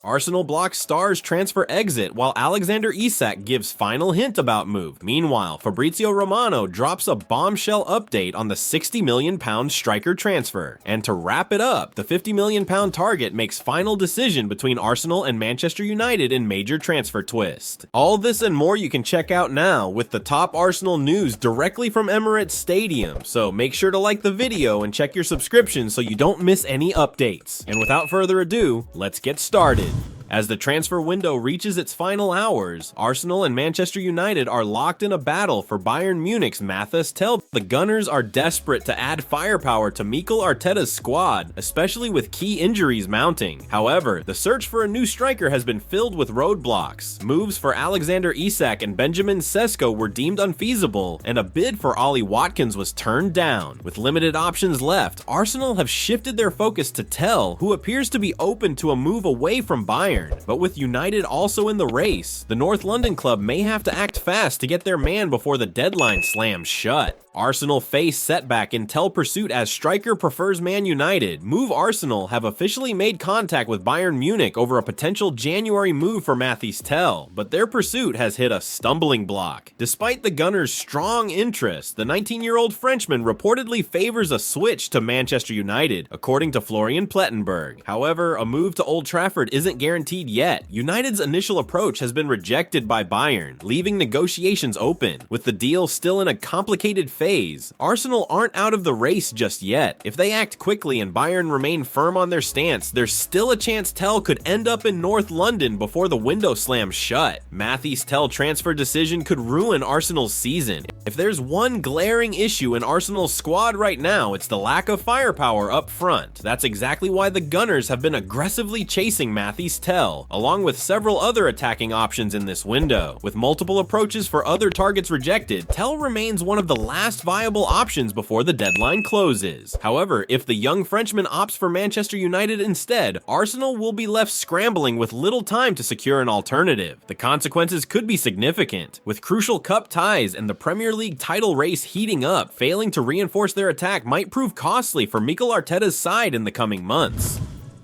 Arsenal blocks Star's transfer exit while Alexander Isak gives final hint about move. Meanwhile, Fabrizio Romano drops a bombshell update on the £60 million striker transfer. And to wrap it up, the £50 million target makes final decision between Arsenal and Manchester United in major transfer twist. All this and more you can check out now with the top Arsenal news directly from Emirates Stadium. So make sure to like the video and check your subscription so you don't miss any updates. And without further ado, let's get started. As the transfer window reaches its final hours, Arsenal and Manchester United are locked in a battle for Bayern Munich's Mathys Tel. The Gunners are desperate to add firepower to Mikel Arteta's squad, especially with key injuries mounting. However, the search for a new striker has been filled with roadblocks. Moves for Alexander Isak and Benjamin Sesko were deemed unfeasible, and a bid for Ollie Watkins was turned down. With limited options left, Arsenal have shifted their focus to Tel, who appears to be open to a move away from Bayern. But with United also in the race, the North London club may have to act fast to get their man before the deadline slams shut. Arsenal face setback in Tel pursuit as striker prefers Man United. Move Arsenal have officially made contact with Bayern Munich over a potential January move for Mathys Tel, but their pursuit has hit a stumbling block. Despite the Gunners' strong interest, the 19-year-old Frenchman reportedly favors a switch to Manchester United, according to Florian Plettenberg. However, a move to Old Trafford isn't guaranteed yet. United's initial approach has been rejected by Bayern, leaving negotiations open. With the deal still in a complicated phase, Arsenal aren't out of the race just yet. If they act quickly and Bayern remain firm on their stance, there's still a chance Tel could end up in North London before the window slams shut. Mathys Tel transfer decision could ruin Arsenal's season. If there's one glaring issue in Arsenal's squad right now, it's the lack of firepower up front. That's exactly why the Gunners have been aggressively chasing Mathys Tel, along with several other attacking options in this window. With multiple approaches for other targets rejected, Tel remains one of the last viable options before the deadline closes. However, if the young Frenchman opts for Manchester United instead, Arsenal will be left scrambling with little time to secure an alternative. The consequences could be significant. With crucial cup ties and the Premier League title race heating up, failing to reinforce their attack might prove costly for Mikel Arteta's side in the coming months.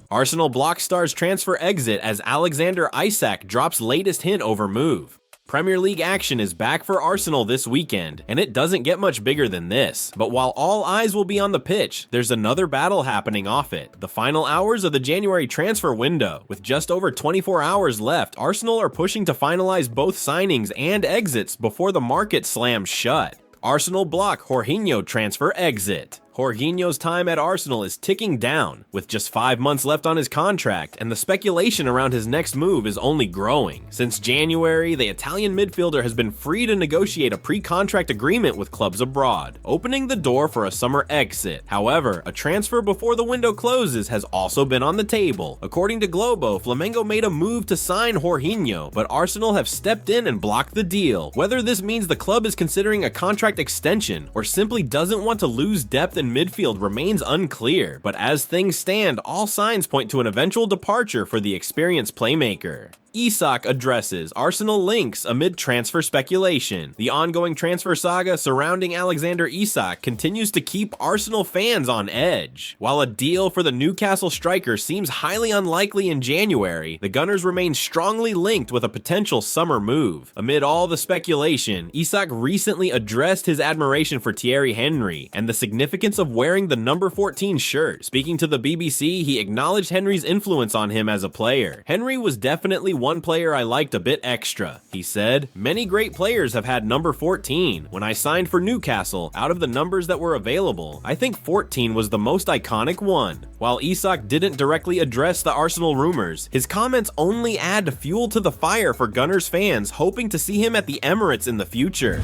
Arsenal blocks Star's transfer exit as Alexander Isak drops latest hint over move. Premier League action is back for Arsenal this weekend, and it doesn't get much bigger than this. But while all eyes will be on the pitch, there's another battle happening off it. The final hours of the January transfer window. With just over 24 hours left, Arsenal are pushing to finalize both signings and exits before the market slams shut. Arsenal block Jorginho transfer exit. Jorginho's time at Arsenal is ticking down, with just 5 months left on his contract, and the speculation around his next move is only growing. Since January, the Italian midfielder has been free to negotiate a pre-contract agreement with clubs abroad, opening the door for a summer exit. However, a transfer before the window closes has also been on the table. According to Globo, Flamengo made a move to sign Jorginho, but Arsenal have stepped in and blocked the deal. Whether this means the club is considering a contract extension or simply doesn't want to lose depth in midfield remains unclear, but as things stand, all signs point to an eventual departure for the experienced playmaker. Isak addresses Arsenal links amid transfer speculation. The ongoing transfer saga surrounding Alexander Isak continues to keep Arsenal fans on edge. While a deal for the Newcastle striker seems highly unlikely in January, the Gunners remain strongly linked with a potential summer move. Amid all the speculation, Isak recently addressed his admiration for Thierry Henry and the significance of wearing the number 14 shirt. Speaking to the BBC, he acknowledged Henry's influence on him as a player. Henry was definitely one player I liked a bit extra. He said, "Many great players have had number 14. When I signed for Newcastle, out of the numbers that were available, I think 14 was the most iconic one." While Isak didn't directly address the Arsenal rumors, his comments only add fuel to the fire for Gunners fans hoping to see him at the Emirates in the future.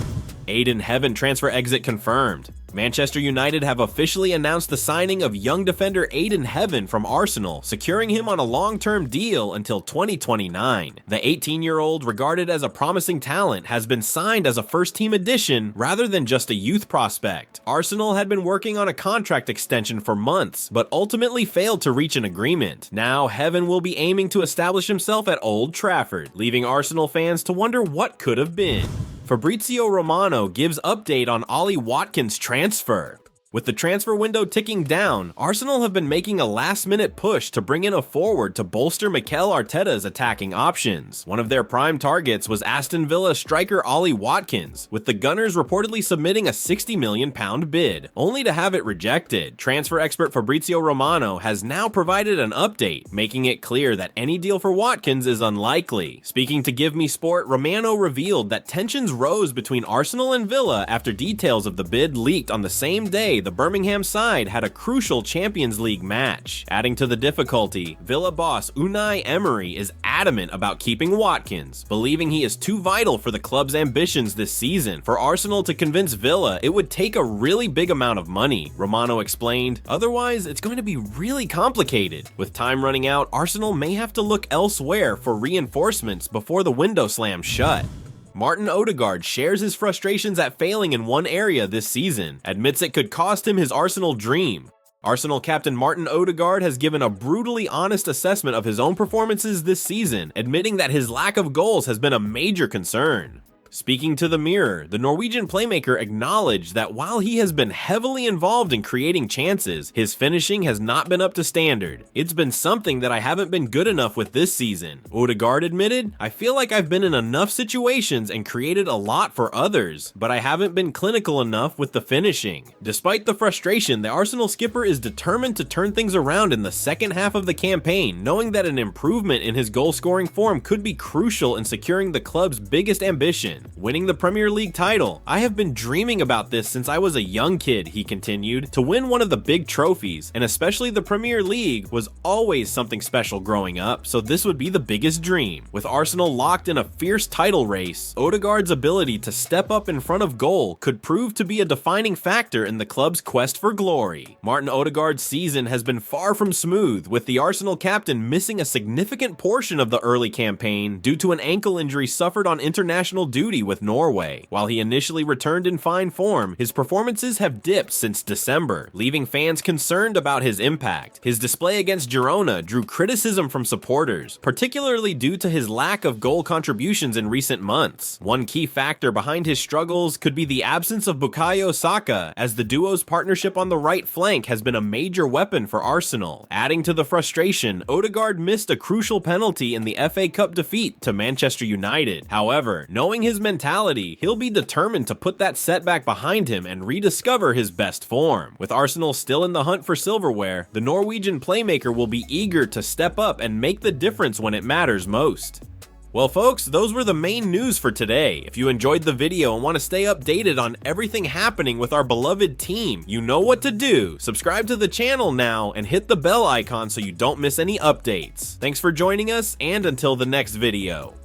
Aiden Heaven transfer exit confirmed. Manchester United have officially announced the signing of young defender Aiden Heaven from Arsenal, securing him on a long-term deal until 2029. The 18-year-old, regarded as a promising talent, has been signed as a first-team addition rather than just a youth prospect. Arsenal had been working on a contract extension for months, but ultimately failed to reach an agreement. Now, Heaven will be aiming to establish himself at Old Trafford, leaving Arsenal fans to wonder what could have been. Fabrizio Romano gives update on Ollie Watkins' transfer. With the transfer window ticking down, Arsenal have been making a last-minute push to bring in a forward to bolster Mikel Arteta's attacking options. One of their prime targets was Aston Villa striker Ollie Watkins, with the Gunners reportedly submitting a £60 million bid, only to have it rejected. Transfer expert Fabrizio Romano has now provided an update, making it clear that any deal for Watkins is unlikely. Speaking to Give Me Sport, Romano revealed that tensions rose between Arsenal and Villa after details of the bid leaked on the same day the Birmingham side had a crucial Champions League match. Adding to the difficulty, Villa boss Unai Emery is adamant about keeping Watkins, believing he is too vital for the club's ambitions this season. For Arsenal to convince Villa, it would take a really big amount of money, Romano explained. Otherwise, it's going to be really complicated. With time running out, Arsenal may have to look elsewhere for reinforcements before the window slams shut. Martin Odegaard shares his frustrations at failing in one area this season, admits it could cost him his Arsenal dream. Arsenal captain Martin Odegaard has given a brutally honest assessment of his own performances this season, admitting that his lack of goals has been a major concern. Speaking to the Mirror, the Norwegian playmaker acknowledged that while he has been heavily involved in creating chances, his finishing has not been up to standard. It's been something that I haven't been good enough with this season. Odegaard admitted, I feel like I've been in enough situations and created a lot for others, but I haven't been clinical enough with the finishing. Despite the frustration, the Arsenal skipper is determined to turn things around in the second half of the campaign, knowing that an improvement in his goal-scoring form could be crucial in securing the club's biggest ambition, winning the Premier League title. I have been dreaming about this since I was a young kid, he continued. To win one of the big trophies, and especially the Premier League, was always something special growing up, so this would be the biggest dream. With Arsenal locked in a fierce title race, Odegaard's ability to step up in front of goal could prove to be a defining factor in the club's quest for glory. Martin Odegaard's season has been far from smooth, with the Arsenal captain missing a significant portion of the early campaign due to an ankle injury suffered on international duty with Norway. While he initially returned in fine form, his performances have dipped since December, leaving fans concerned about his impact. His display against Girona drew criticism from supporters, particularly due to his lack of goal contributions in recent months. One key factor behind his struggles could be the absence of Bukayo Saka, as the duo's partnership on the right flank has been a major weapon for Arsenal. Adding to the frustration, Odegaard missed a crucial penalty in the FA Cup defeat to Manchester United. However, knowing his mentality, he'll be determined to put that setback behind him and rediscover his best form. With Arsenal still in the hunt for silverware, the Norwegian playmaker will be eager to step up and make the difference when it matters most. Well folks, those were the main news for today. If you enjoyed the video and want to stay updated on everything happening with our beloved team, you know what to do. Subscribe to the channel now and hit the bell icon so you don't miss any updates. Thanks for joining us, and until the next video.